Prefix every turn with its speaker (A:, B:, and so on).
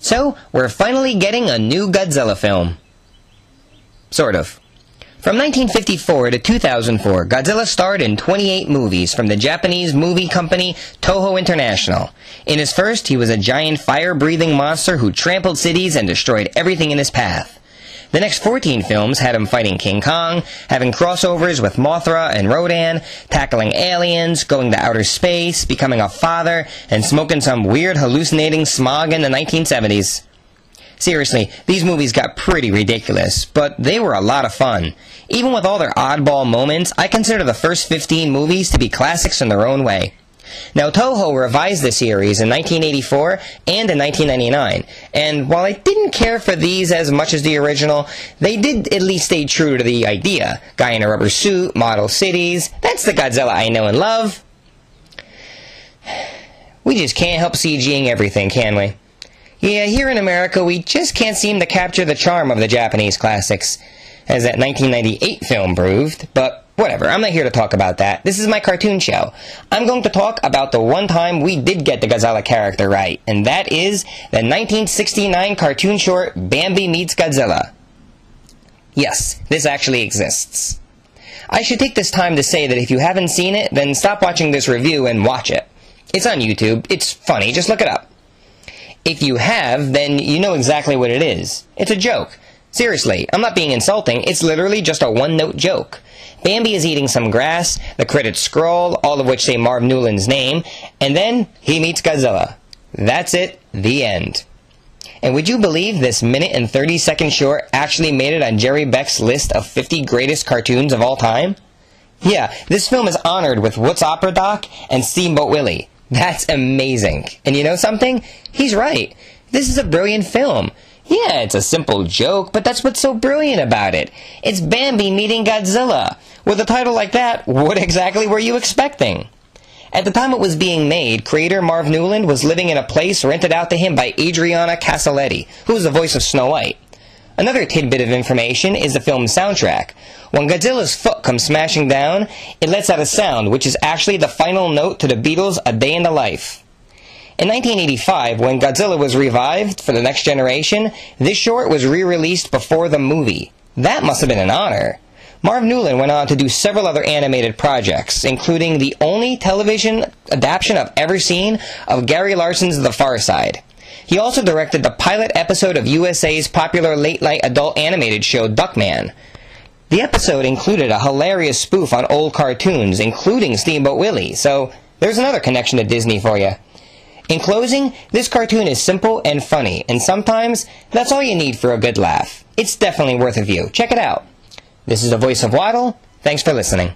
A: So, we're finally getting a new Godzilla film. Sort of. From 1954 to 2004, Godzilla starred in 28 movies from the Japanese movie company Toho International. In his first, he was a giant fire-breathing monster who trampled cities and destroyed everything in his path. The next 14 films had him fighting King Kong, having crossovers with Mothra and Rodan, tackling aliens, going to outer space, becoming a father, and smoking some weird hallucinating smog in the 1970s. Seriously, these movies got pretty ridiculous, but they were a lot of fun. Even with all their oddball moments, I consider the first 15 movies to be classics in their own way. Now, Toho revised the series in 1984 and in 1999, and while I didn't care for these as much as the original, they did at least stay true to the idea. Guy in a rubber suit, model cities, that's the Godzilla I know and love. We just can't help CGing everything, can we? Yeah, here in America, we just can't seem to capture the charm of the Japanese classics, as that 1998 film proved, but whatever, I'm not here to talk about that. This is my cartoon show. I'm going to talk about the one time we did get the Godzilla character right, and that is the 1969 cartoon short Bambi Meets Godzilla. Yes, this actually exists. I should take this time to say that if you haven't seen it, then stop watching this review and watch it. It's on YouTube. It's funny. Just look it up. If you have, then you know exactly what it is. It's a joke. Seriously, I'm not being insulting. It's literally just a one-note joke. Bambi is eating some grass, the credits scroll, all of which say Marv Newland's name, and then he meets Godzilla. That's it. The end. And would you believe this minute and 30-second short actually made it on Jerry Beck's list of 50 greatest cartoons of all time? Yeah, this film is honored with What's Opera Doc and Steamboat Willie. That's amazing. And you know something? He's right. This is a brilliant film. Yeah, it's a simple joke, but that's what's so brilliant about it. It's Bambi meeting Godzilla. With a title like that, what exactly were you expecting? At the time it was being made, creator Marv Newland was living in a place rented out to him by Adriana Casaletti, who was the voice of Snow White. Another tidbit of information is the film's soundtrack. When Godzilla's foot comes smashing down, it lets out a sound, which is actually the final note to the Beatles' A Day in the Life. In 1985, when Godzilla was revived for The Next Generation, this short was re-released before the movie. That must have been an honor. Marv Newland went on to do several other animated projects, including the only television adaptation I've ever seen of Gary Larson's The Far Side. He also directed the pilot episode of USA's popular late-night adult animated show Duckman. The episode included a hilarious spoof on old cartoons, including Steamboat Willie, so there's another connection to Disney for you. In closing, this cartoon is simple and funny, and sometimes that's all you need for a good laugh. It's definitely worth a view. Check it out. This is the voice of Waddle. Thanks for listening.